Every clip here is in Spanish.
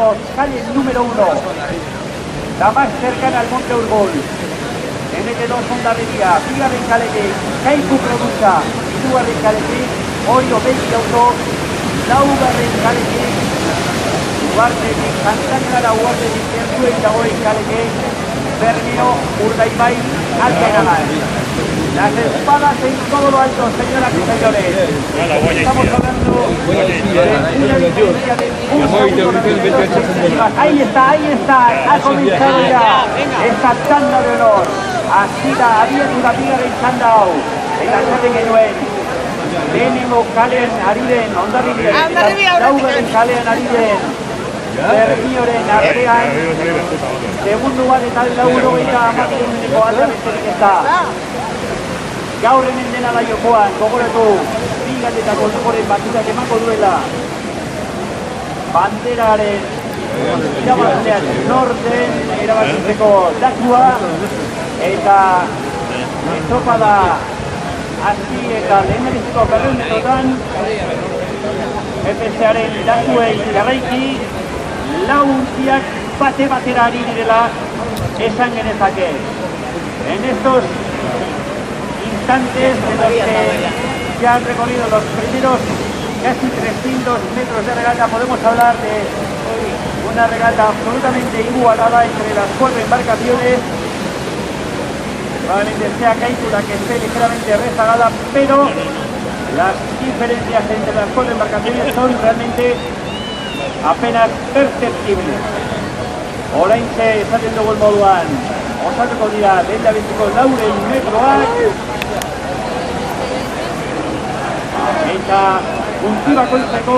tenemos calle número 1, la más cercana al Monte Urgol. MT2 Hondarribia, Bigarren kaletik, Kaiku Produza, Hirugarren kaletik, Orio Beti Auto, Laugarren kaletik, Ugartetik, Santangara Ugartetik, Erzuek dagoen kaletik, Bermeo, Urdaibai, Altenagan. Las espadas en todo lo alto, señoras y señores. Estamos hablando de una victoria de un segundo. Ahí está, ha comenzado ya esta tanda de honor. Hasida abiatu da bigarren txanda hau. Eta zer genuen. Lehenengo kalean ari den, Hondarribia, laugarren kalean ari den, Bermioren artean, segundu bat eta 90 aldamenterik ez da. Gaur hemen dena da jokoan, gogoratu, bi galdetako jokoren batutak emango duela. Banderaren irabazlean norten erabakitzeko datua, eta estropada hasi eta lehenbiziko 200 metrotan FCaren datuei jarraiki, lau ontziak batera ari direla esan genezake. En estos instantes en los que ya han recorrido los primeros casi 300 metros de regata, podemos hablar de una regata absolutamente igualada entre las 4 embarcaciones. Probablemente sea Kaiku la que esté ligeramente rezagada, pero las diferencias entre las 4 embarcaciones son realmente apenas perceptibles. Oraintxe esaten dugu moduan, osatuko dira lehendabiziko 4 metroak, eta puntu bakoitzeko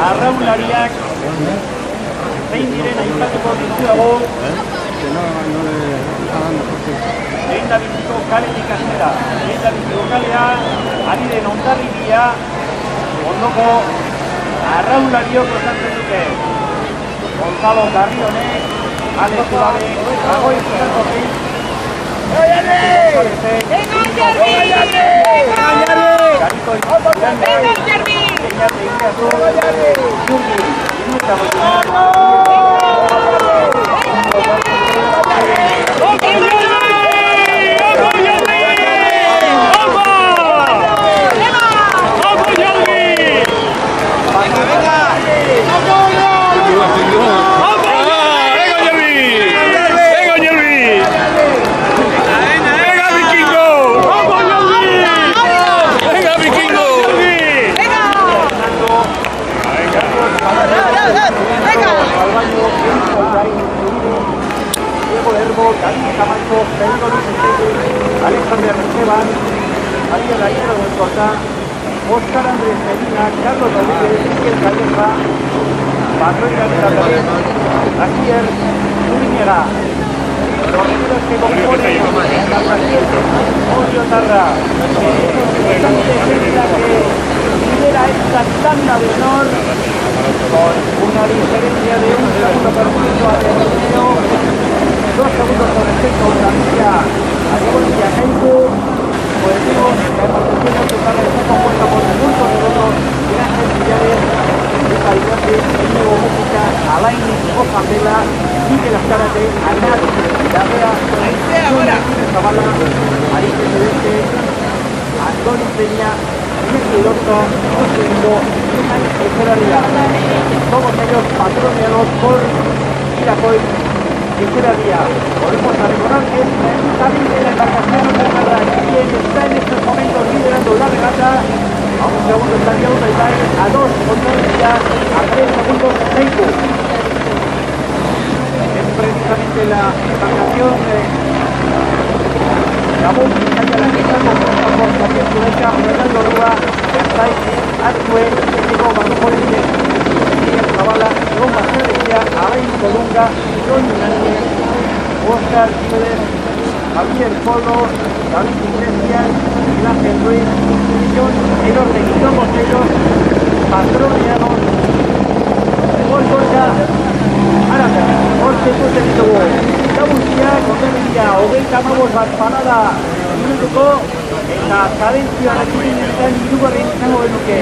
arraunlariak zein diren aipatuko dizudago. Lehendabiziko kaletik hastera, lehendabiziko kalea ari den Hondarribia, ondoko arraunlariok osatzen dute. Gonzalo Carrionek, Alex Ulabe, Agoi Zerkotik, Alexander Esteban, Ariel Aguero del Cortá, Óscar Andrés Medina, Carlos Rodríguez, Miguel Calleja, Patrón García Pérez, Asier Zúñiga. Los números que componen la partida Orio Tarra, es la que lidera esta tanda de honor con una diferencia de un segundo permiso al torneo. 2 segundos con respecto a Hondarribia, a Digoncia Kaiku. Pues digo, la embarcación total está compuesta por Multo Redondo, Grandes Millares, Luca Iglesias, Íñigo Música, Alain Ojambela, Miguel Azcárate, Anat, Larrea, Júnior Zavala, Marite Celeste, Antoni Peña, Iñaki Lorca, José Lindo, Iman Echeverría. Todos ellos patroneados por Iracoy Echeverría. Volvemos a recordar que es David de la embarcación Hondarribia quien está en estos momentos liderando la regata. A un segundo estaría Urdaibai, a 2 Hondarribia, a 3 segundos Kaiku. Es precisamente la embarcación la voz que está la que está compuesta por Javier Zuleika, Fernando Rúa, Garzai, Azcue, Diego Manuforente, Miguel Zavala, Ron Marcelería, Alain Colunga, John Náñez, Óscar Jiménez, Javier Polo, David Iglesias, Miguel Ángel Ruiz, John Elortegui. Todos ellos patroneados por Gorka Araka. Hortzeko ditugu. Gauziak, Hondarribia, 35 parada minutuko, eta kadentzioarekin hirugarren izango genuke.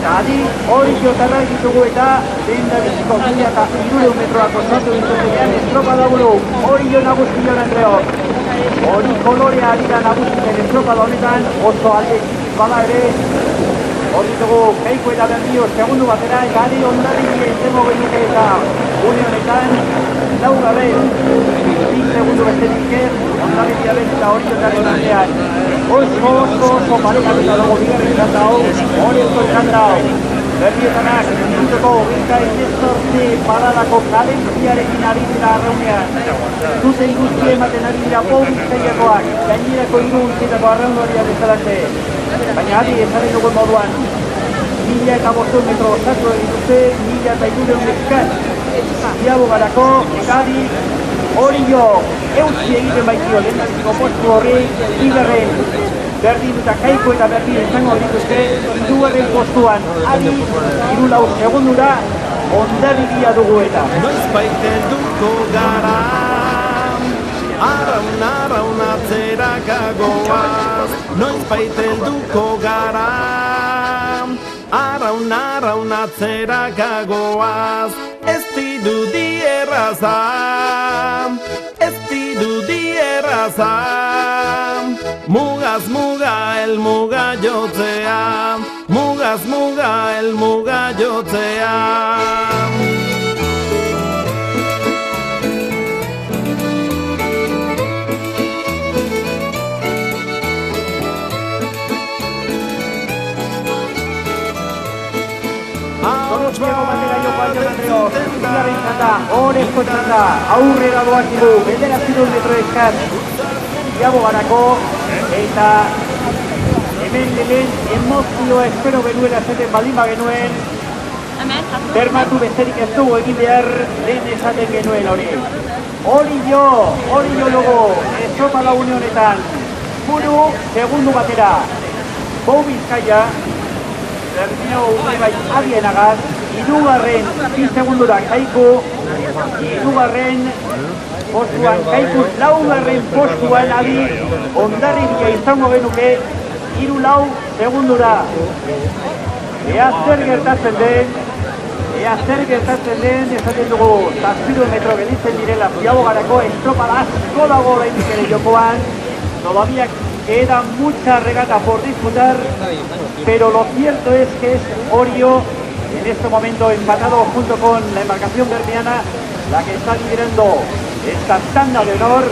Adi hori jotarra ditugu eta lehen da biziko 1.300 metroak osatu dituzenean estropada buru. Hori jo nagusi Jon Andreok. Hori kolorea ari da nagusitzen estropada honetan oso alde bada ere. Hor ditugu Keiko eta Berbio segundu batera eta Adi Hondarribia izango genuke eta une honetan lau gabe 2 segundu besterik ez Hondarribia eta hori jotarren artean. Oso parekatuta dago bigarren txanda hau, horiezko txanda hau. Berbietanak, minutuko hogeita hemezortzi paradako kadentziarekin ari dira arraunean. Zuzen guzti ematen ari dira Pau Bizkaiakoak, gainerako hiru guztietako arraundoria bezalante. Baina adi ezaren dugun moduan, 1.500 metro osatu egin dute, 1.300 mexikan. Diabo garako, Adi, hori jo, eutzi egiten baitio lehendabiziko postu horri, bigarren Berdin eta Keiko eta Berdin izango dituzte, hirugarren postuan Adi, 3 segundura, Hondarribia dugu eta. Noizbait helduko gara, arraun atzeraka goaz. Noizbait helduko gara, arraun atzeraka goaz. Ez dirudi erraza, ez dirudi erraza. Mugaz muga el muga jotzea, mugaz muga el muga jotzea. Donostiako bandera jokoa Jon Andreok, bigarren txanda, horrezko txanda, aurrera doakigu, 900 metro eskas, Diabo garako, eta hemen lehen emozioa espero genuela zaten baldin bagenuen, bermatu besterik ez dugu egin behar lehen esaten genuen hori. Hori jo logo, estropada une honetan, buru, segundu batera, Pau Bizkaia, Berdino bai Adienagaz, hirugarren 2 segundura Keiko, hirugarren postuan Keiko, laugarren postuan Adi, Hondarribia izango genuke, 3-4 segundura. Ea zer gertatzen den, esaten dugu, 7 metro gelitzen direla Diabo garako, estropada asko dago oraindik ere jokoan, todavía queda mucha regata por disputar, pero lo cierto es que es Orio, en este momento empatado junto con la embarcación bermiana, la que está liderando esta tanda de honor,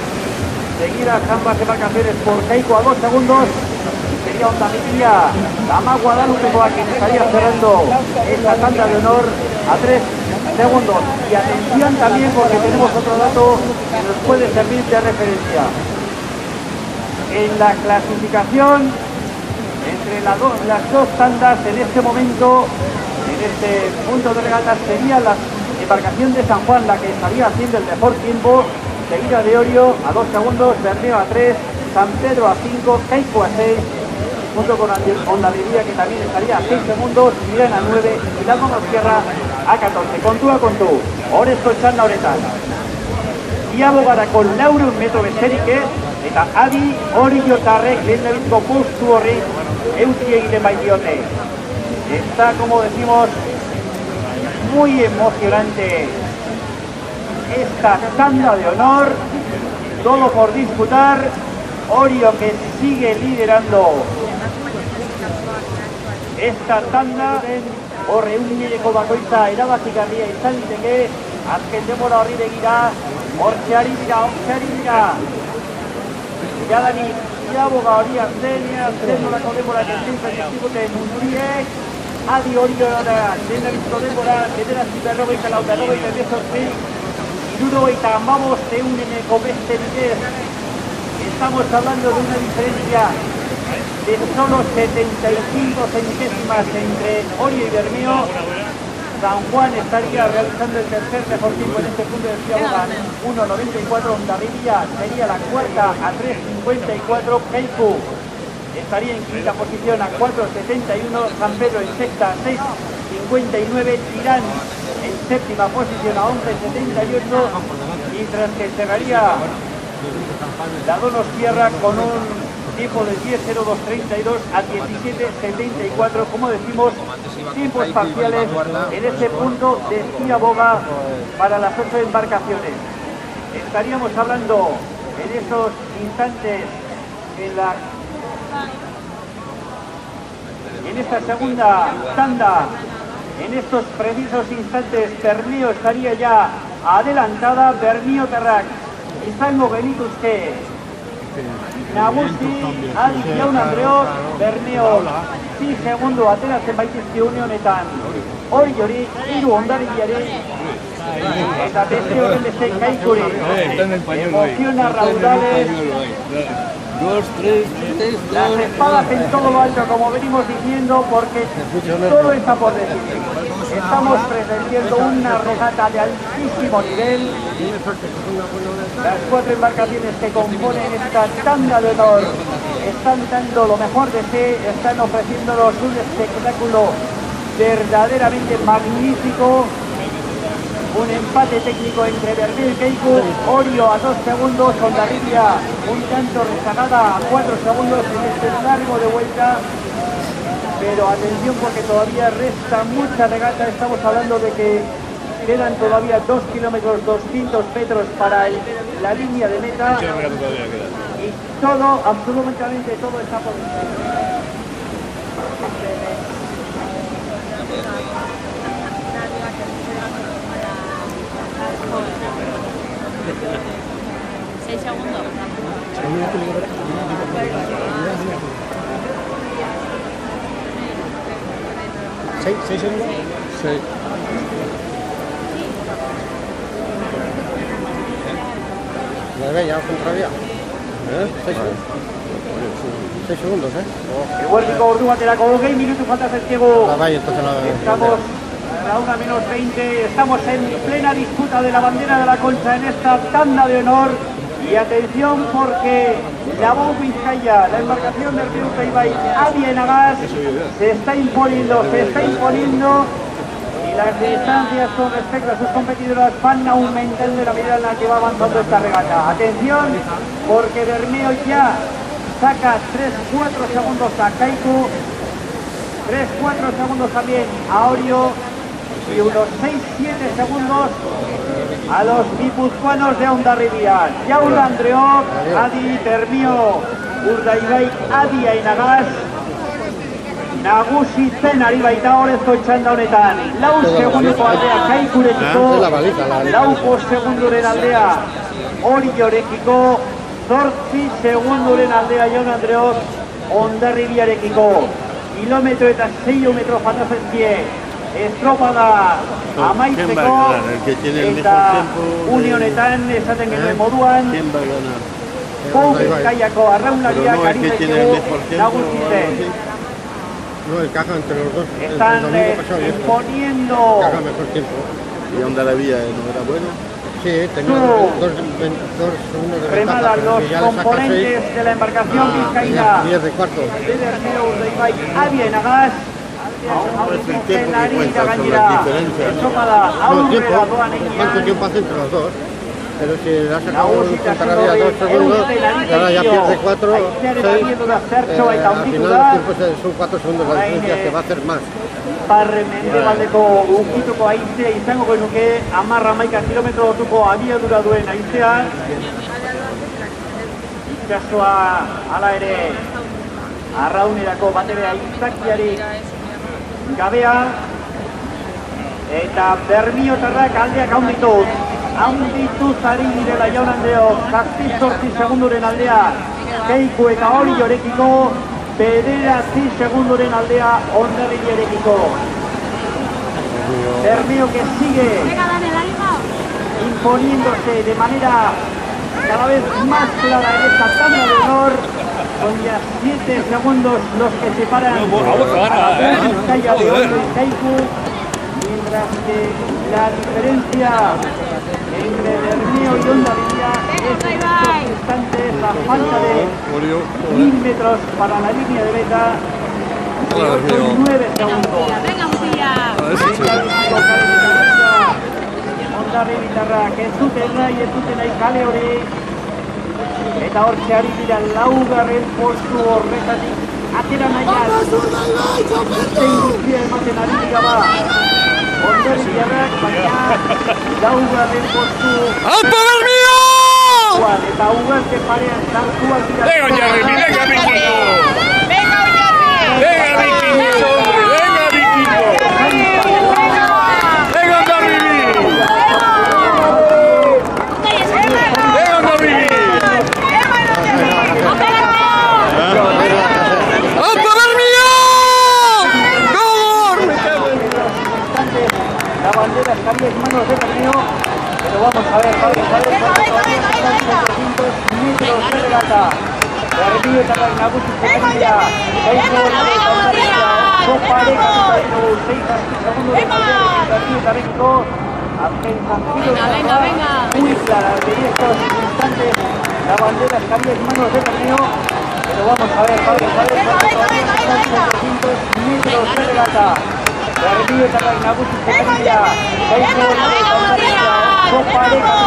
seguidas ambas embarcaciones por Keiko a 2 segundos, y sería Hondarribia, Dama Guadalupekoa quien estaría cerrando esta tanda de honor a 3 segundos. Y atención también porque tenemos otro dato que nos puede servir de referencia. En la clasificación entre las dos tandas en este momento, en este punto de regatas, sería la embarcación de San Juan la que estaría haciendo el mejor tiempo, seguida de Orio a 2 segundos, Bermeo a 3, San Pedro a 5, Keiko a 6, junto con Hondarribia que también estaría a 6 segundos, Mirán a 9 y la Donostia a 14. Kontúa, horrezko txanda honetan. Diabo garako 400 metro besterik ez, eta Adi hori jotarrek lehendabiziko postu horri eutzi egiten baitiote. Está, como decimos, muy emocionante esta tanda de honor, todo por disputar. Orio que sigue liderando esta tanda, horre unileko bakoitza erabakigarria izan liteke, azken denbora horri begira, hortxe ari dira. Jadanik, Diaboga hori azten nolako denbora eskaintzen dizkiguten munduriek, Adi hori da, lehendabiziko denbora, 9:40, 9:18, euneneko besterik ez. Estamos hablando de una diferencia de solo 75 centésimas entre Orio y Bermeo. San Juan estaría realizando el tercer mejor tiempo en este punto de Diaboga, 1:94, Hondarribia sería la cuarta a 3:54, Keiko estaría en quinta posición a 4:71, San Pedro en sexta a 6:59, Tirán en séptima posición a 11:78, mientras que cerraría la Donostia con un tiempo de 10:02:32 a 17:74, como decimos, tiempos parciales en este punto de Ciaboga para las 8 embarcaciones. Estaríamos hablando en esos instantes en esta segunda tanda, en estos precisos instantes, Bermeo estaría ya adelantada, Bermeo Terrac, izango genituzke nagusi, Adi Jaun Andreok, Bermeo 6 segundo ateratzen baitizki une honetan. Hori 3 hondariari eta beste horren beste Kaikuri. Emociona raudales. Las espadas en todo lo alto, como venimos diciendo, porque todo está por decidir. Estamos presenciando una regata de altísimo nivel. Las 4 embarcaciones que componen esta tanda de honor están dando lo mejor de sí, están ofreciéndonos un espectáculo verdaderamente magnífico. Un empate técnico entre Bermeo y Kaiku, Orio a 2 segundos, Hondarribia un tanto rezagada a 4 segundos en este largo de vuelta. Pero atención porque todavía resta mucha regata, estamos hablando de que quedan todavía 2 kilómetros 200 metros para la línea de meta. Y todo, absolutamente todo está por decidir. 6 segundos. 6 segundos. 6. Ya contraria. 6 segundos, Eguerdiko ordu baterako 20 minutu falta zaizkigu. Estamos a la 1:20, estamos en plena disputa de la bandera de la Concha en esta tanda de honor. Y atención porque la Bou Vizcaya, la embarcación del Río Urdaibai, Adi Enagas, se está imponiendo. Y las distancias con respecto a sus competidoras van aumentando en la medida en la que va avanzando esta regata. Atención porque Bermeo ya saca 3-4 segundos a Kaiku, 3-4 segundos también a Orio y unos 6-7 segundos a los guipuzcoanos de Hondarribia. Jaun Andreok, Adi, Bermeo, Urdaibai, Adi Enagas, nagusitzen ari baita orezko txanda honetan. 4 segundoko aldea Kaikurekiko, 4 segunduren aldea Oriorekiko, 8 segunduren aldea Jaun Andreok Hondarribiarekiko. Kilometro eta 6 metro falta zaizkie. Estropada amaitzeko eta une honetan esaten genuen moduan Bou Vizcaiako arraunlariak ari zaizkigu nagusitzen. No, encaja entre los dos. Están imponiendo. Encaja mejor tiempo. ¿Y Hondarribia no era bueno? Sí, tenía 2 segundos de remada los componentes de la embarcación vizcaína 10 de cuarto. de Bermeo Urdaibai, Adi Enagas. Es el tiempo que cuenta con las diferencias. ¿Cuánto tiempo hace entre los dos? Pero si le ha sacado un Hondarribia 2 segundos, ahora ya pierde 4, 6. Al final el tiempo son 4 segundos la diferencia, que va a hacer más. Mendebaldeko ukituko haizea izango genuke 10-11 kilometro orduko abiadura duen haizea. Itxasoa hala ere arraunerako batere aitzakiarik gabea. Eta Bermiotarrak aldeak haundituz ari direla Jaun Andreok, 7-8 segunduren aldea Kaiku eta Oriorekiko, 9 segunduren aldea Hondarribiarekiko. Bermeo que sigue imponiéndose de manera cada vez más clara en esta tanda de honor, con ya 7 segundos los que separan a la Bou Vizcaya de Orio y Kaiku, mientras que la diferencia entre Bermeo y Hondarribia es en estos instantes la falta de 1000 metros para la línea de meta de 9 segundos. Hondarribitarrak ez duten nahi kale hori eta hortxe ari dira laugarren postu horretatik atera nahian zein guztia ematen ari dira ba ondorioak baina laugarren postu ¡Alpa Bermeo! eta ugarte parean sartuak dira Venga, Jerry, venga, Vikingo. Venga, Oñarri. Venga, Vikingo, hombre, venga, Vikingo. Venga, Ondarribi. Venga, Ondarribi. ¡Alpa Bermeo! ¡Gol! la bandera estaría en manos de Bermeo, pero vamos a ver, metros de regata. Bermeo eta nagusi zegoela, Copareca, 6 segundos de Bermeo eta México, muy clara de estos instantes, la bandera estaría en manos de Bermeo, pero vamos a ver, metros de regata. Bermeo eta nagusi zegoela, Copareca,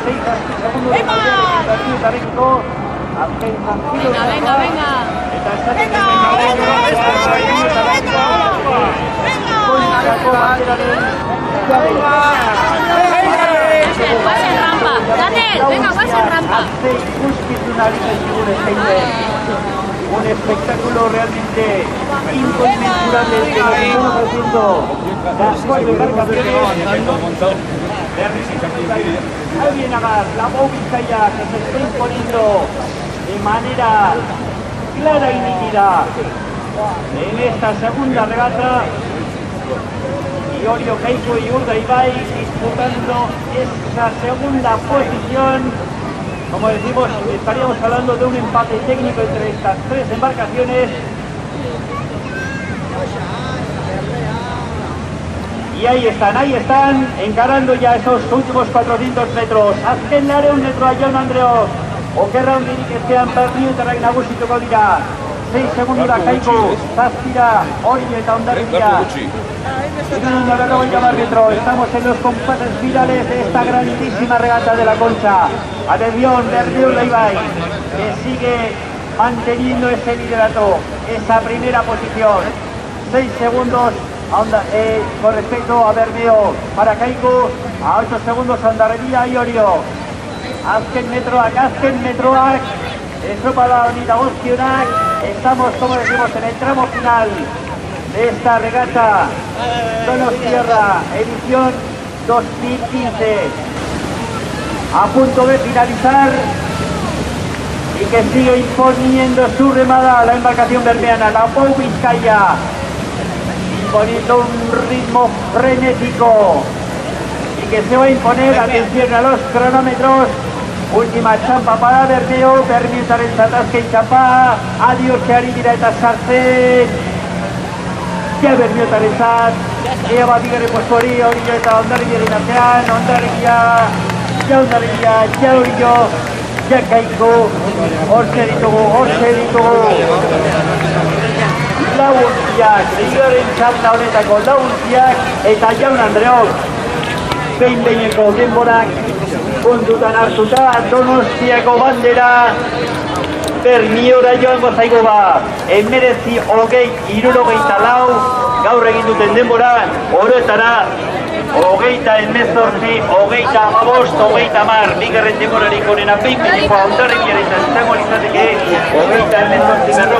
6 segundos de Bermeo eta México, un espectáculo realmente inconmensurable que nos estamos haciendo las 4 embarcaciones. Alguien haga la Vizcaya que se está imponiendo de manera clara y nítida en esta segunda regata. Iorio Keiko y Urdaibai disputando esa segunda posición. Como decimos, estaríamos hablando de un empate técnico entre estas 3 embarcaciones. Y ahí están, encarando ya esos últimos 400 metros. Azken lareun metroa jaun Andreok. Okerra hundirik ezkean Bermeo eta nagusituko dira. 6 segundura Keiko, Zazpira, Orio eta Ondarribia. Estamos en los compases finales de esta grandísima regata de la Concha. Atención, Bermeo Urdaibai, que sigue manteniendo ese liderato, esa primera posición. 6 segundos con respecto a Bermeo para Keiko, a 8 segundos Ondarribia y Orio. Azken metroak, estropada honi dagozkionak, estamos, como decimos, en el tramo final de esta regata Donostiarra, edición 2015, a punto de finalizar y que sigue imponiendo su remada a la embarcación bermeana, la Vizcaya, imponiendo un ritmo frenético y que se va a imponer, atención a los cronómetros. Última txampa para Bermeo, Bermeoetaren zatazken txampa, adios ari dira eta sartzen, ja Bermeoetaren zat, ea bat bigarren postu hori, Orio eta Ondarribiaren artean, Ondarribia, ja Orio, ja Keiko, hortxe ditugu, laguntziak, bigarren txampa honetako laguntziak, eta jaun Andreok, behin-behineko denborak, kontutan hartuta, Donostiako bandera Bermeora joango zaigo ba. 19:64 gaur egin duten denbora, oroetara 20:18, 20:15, bigarren denborarik onena behin-behinekoa Ondarribiaren izango litzateke 20:18